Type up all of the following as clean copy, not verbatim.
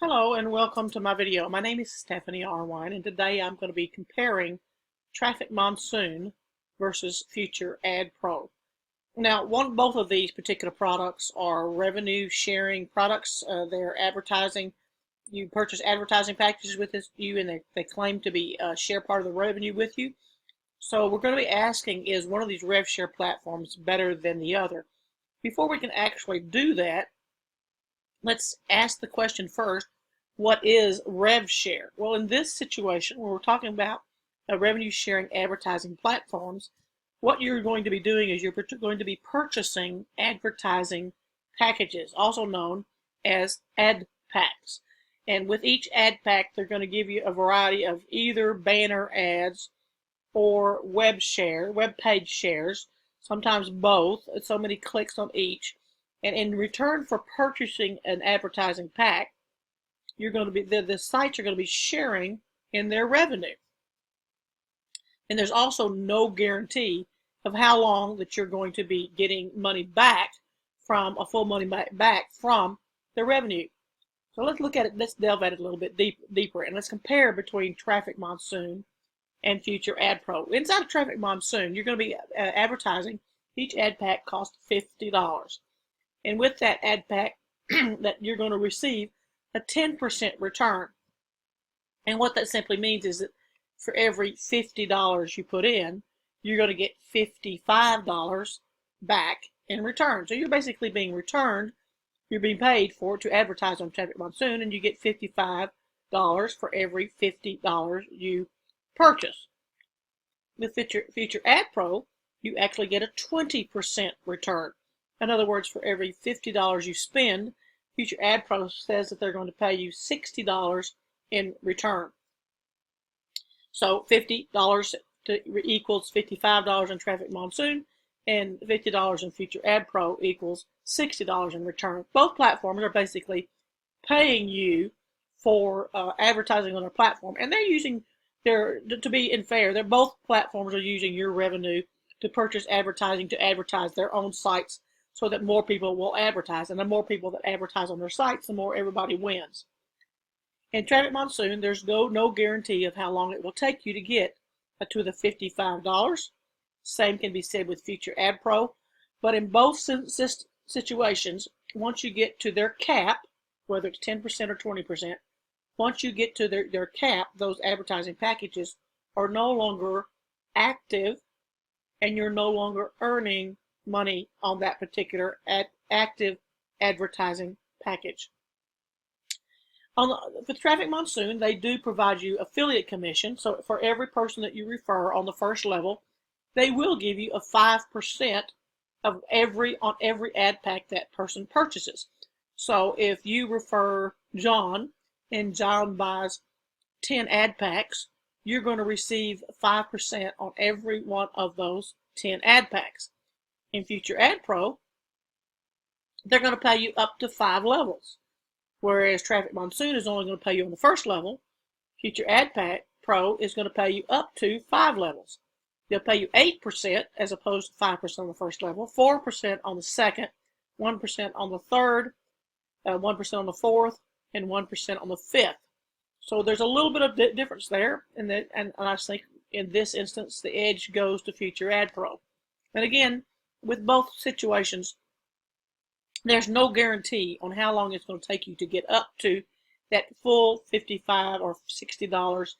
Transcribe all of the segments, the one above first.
Hello and welcome to my video. My name is Stephanie Arwine and today I'm going to be comparing Traffic Monsoon versus FutureAdpro. Now, both of these particular products are revenue sharing products. They're advertising. You purchase advertising packages with you and they claim to be share part of the revenue with you. So we're going to be asking, is one of these rev share platforms better than the other? Before we can actually do that, let's ask the question first, what is rev share? Well, in this situation, where we're talking about revenue sharing advertising platforms, what you're going to be doing is you're going to be purchasing advertising packages, also known as AdPACKS. And with each ad pack, they're going to give you a variety of either banner ads or web page shares, sometimes both, so many clicks on each. And in return for purchasing an advertising pack, you're going to be the sites are going to be sharing in their revenue. And there's also no guarantee of how long that you're going to be getting money back from full money back from the revenue. So let's look at it. Let's delve at it a little bit deeper, and let's compare between Traffic Monsoon and FutureAdpro. Inside of Traffic Monsoon, you're going to be advertising. Each ad pack costs $50. And with that ad pack that you're going to receive a 10% return. And what that simply means is that for every $50 you put in, you're going to get $55 back in return. So you're basically being returned, you're being paid to advertise on Traffic Monsoon, and you get $55 for every $50 you purchase. With FutureAdpro, you actually get a 20% return. In other words, for every $50 you spend, FutureAdpro says that they're going to pay you $60 in return. So $50 equals $55 in Traffic Monsoon, and $50 in FutureAdpro equals $60 in return. Both platforms are basically paying you for advertising on their platform, and they're using to be fair, both platforms are using your revenue to purchase advertising to advertise their own sites, so that more people will advertise. And the more people that advertise on their sites, the more everybody wins. In Traffic Monsoon, there's no guarantee of how long it will take you to get to the $55. Same can be said with FutureAdpro. But in both situations, once you get to their cap, whether it's 10% or 20%, once you get to their cap, those advertising packages are no longer active, and you're no longer earning money on that particular active advertising package. With Traffic Monsoon, they do provide you affiliate commission. So for every person that you refer on the first level, they will give you a 5% of on every ad pack that person purchases. So if you refer John and John buys 10 ad packs, you're going to receive 5% on every one of those 10 ad packs. In FutureAdpro, they're going to pay you up to 5 levels, whereas Traffic Monsoon is only going to pay you on the first level. FutureAdPro is going to pay you up to 5 levels. They'll pay you 8% as opposed to 5% on the first level, 4% on the second, 1% on the third, 1% on the fourth, and 1% on the fifth. So there's a little bit of difference there, and I think in this instance the edge goes to FutureAdpro. And again, with both situations, there's no guarantee on how long it's going to take you to get up to that full $55 or $60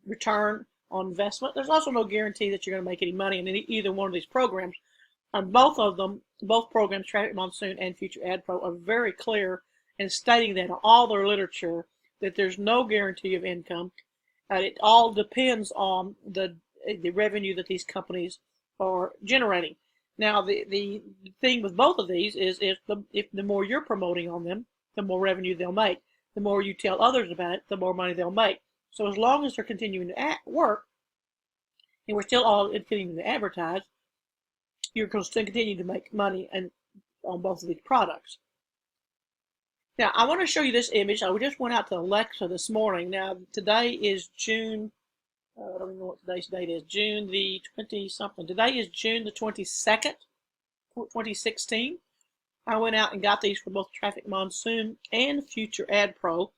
return on investment. There's also no guarantee that you're going to make any money in either one of these programs. On both of them, both programs, Traffic Monsoon and FutureAdpro, are very clear in stating that in all their literature that there's no guarantee of income. It all depends on the revenue that these companies are generating. Now, the thing with both of these is if the more you're promoting on them, the more revenue they'll make. The more you tell others about it, the more money they'll make. So as long as they're continuing to work, and we're still all continuing to advertise, you're going to still continue to make money on both of these products. Now, I want to show you this image. I just went out to Alexa this morning. Now, today is June. I don't even know what today's date is. June the 20-something. Today is June the 22nd, 2016. I went out and got these for both Traffic Monsoon and FutureAdpro.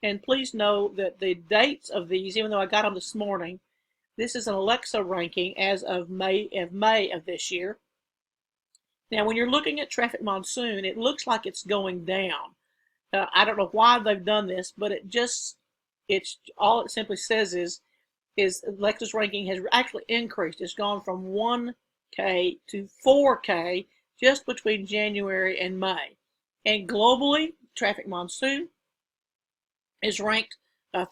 And please know that the dates of these, even though I got them this morning, this is an Alexa ranking as of May of this year. Now, when you're looking at Traffic Monsoon, it looks like it's going down. I don't know why they've done this, but it's all it simply says is Alexa's ranking has actually increased. It's gone from 1K to 4K just between January and May. And globally, Traffic Monsoon is ranked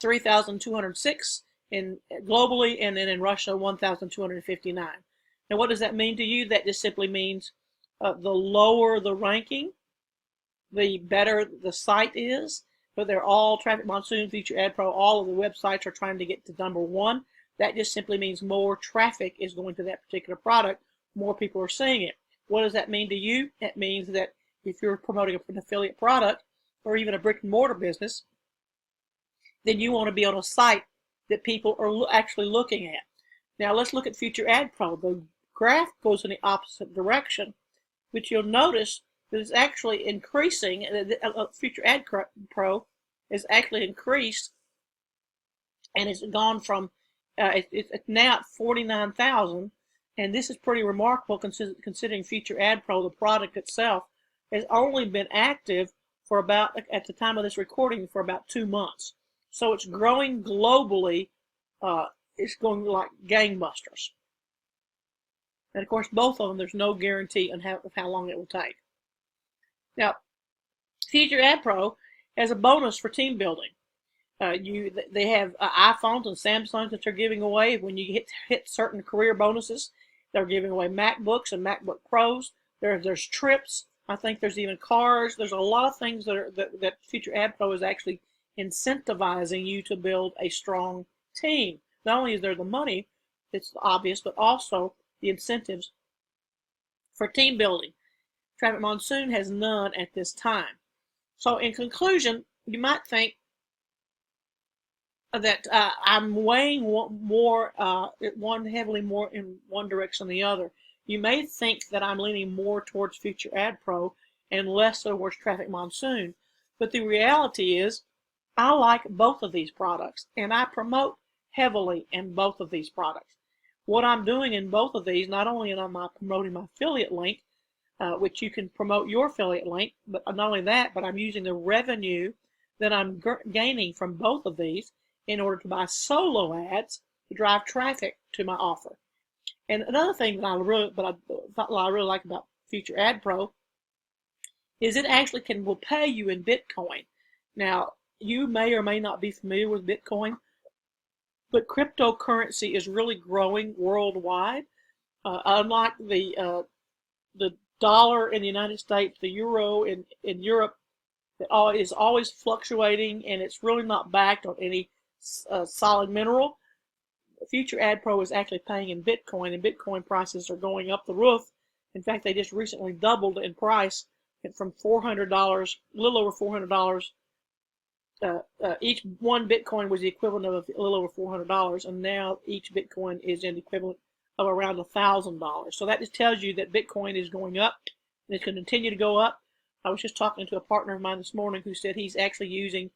3,206 globally, and then in Russia 1,259. Now, what does that mean to you? That just simply means the lower the ranking, the better the site is. But they're all Traffic Monsoon, FutureAdpro, all of the websites are trying to get to #1. That just simply means more traffic is going to that particular product. More people are seeing it. What does that mean to you? That means that if you're promoting an affiliate product or even a brick and mortar business, then you want to be on a site that people are actually looking at. Now let's look at FutureAdpro. The graph goes in the opposite direction, which you'll notice that it's actually increasing. FutureAdpro is actually increased, and it's gone from it's now at 49,000, and this is pretty remarkable considering FutureAdpro, the product itself, has only been active for about, at the time of this recording, for about 2 months. So it's growing globally. It's going like gangbusters. And of course, both of them, there's no guarantee on how long it will take. Now, FutureAdpro has a bonus for team building. They have iPhones and Samsungs that they're giving away. When you hit certain career bonuses, they're giving away MacBooks and MacBook Pros. There's trips. I think there's even cars. There's a lot of things that FutureAdpro is actually incentivizing you to build a strong team. Not only is there the money, it's obvious, but also the incentives for team building. Traffic Monsoon has none at this time. So in conclusion, you might think that I'm weighing one heavily more in one direction than the other. You may think that I'm leaning more towards FutureAdpro and less towards Traffic Monsoon, but the reality is I like both of these products, and I promote heavily in both of these products. What I'm doing in both of these, not only am I promoting my affiliate link, which you can promote your affiliate link, but not only that, but I'm using the revenue that I'm gaining from both of these in order to buy solo ads to drive traffic to my offer. And another thing that I really like about FutureAdpro is it actually will pay you in Bitcoin. Now, you may or may not be familiar with Bitcoin, but cryptocurrency is really growing worldwide. Unlike the dollar in the United States, the euro in Europe, that is always fluctuating, and it's really not backed on any solid mineral. FutureAdpro is actually paying in Bitcoin, and Bitcoin prices are going up the roof. In fact, they just recently doubled in price from $400, a little over $400. Each one Bitcoin was the equivalent of a little over $400, and now each Bitcoin is an equivalent of around $1,000. So that just tells you that Bitcoin is going up, and it's going to continue to go up. I was just talking to a partner of mine this morning who said he's actually using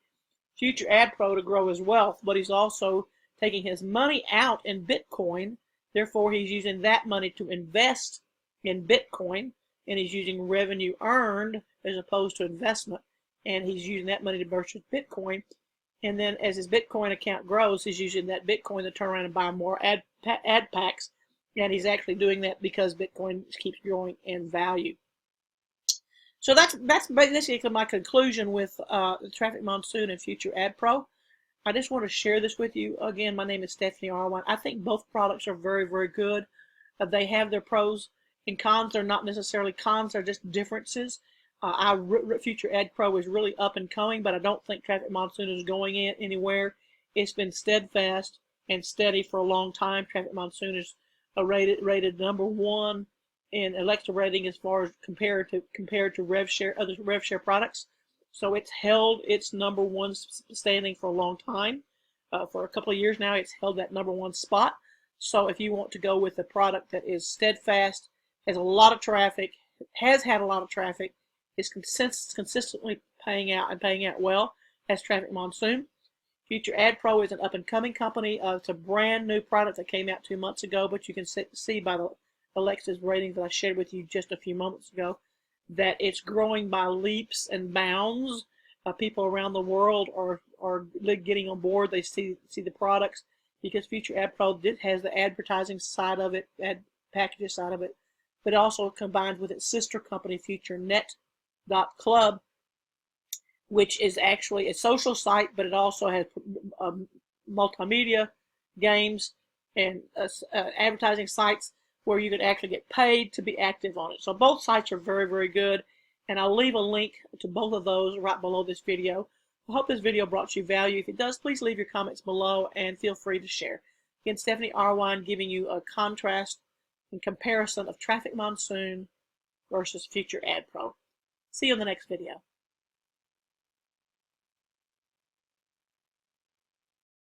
FutureAdpro to grow his wealth, but he's also taking his money out in Bitcoin. Therefore, he's using that money to invest in Bitcoin, and he's using revenue earned as opposed to investment. And he's using that money to purchase Bitcoin. And then as his Bitcoin account grows, he's using that Bitcoin to turn around and buy more AdPACKS. And he's actually doing that because Bitcoin keeps growing in value. So that's basically my conclusion with the Traffic Monsoon and FutureAdpro. I just want to share this with you. Again, my name is Stephanie Arwine. I think both products are very, very good. They have their pros and cons. They're not necessarily cons. They're just differences. FutureAdpro is really up and coming, but I don't think Traffic Monsoon is going anywhere. It's been steadfast and steady for a long time. Traffic Monsoon is rated #1 in Alexa rating as far as compared to Rev Share, other Rev Share products. So it's held its #1 standing for a long time. For a couple of years now, it's held that #1 spot. So if you want to go with a product that is steadfast, has a lot of traffic, has had a lot of traffic, is consistently paying out and paying out well as Traffic Monsoon. FutureAdpro is an up-and-coming company. It's a brand new product that came out 2 months ago, but you can see by the Alexa's rating that I shared with you just a few moments ago that it's growing by leaps and bounds. People around the world are getting on board. They see the products because FutureAdpro has the advertising side of it, ad packages side of it, but also combined with its sister company FutureNet.club, which is actually a social site, but it also has multimedia, games, and advertising sites where you can actually get paid to be active on it. So both sites are very, very good, and I'll leave a link to both of those right below this video. I hope this video brought you value. If it does, please leave your comments below and feel free to share. Again, Stephanie Arwine giving you a contrast and comparison of Traffic Monsoon versus FutureAdpro. See you in the next video.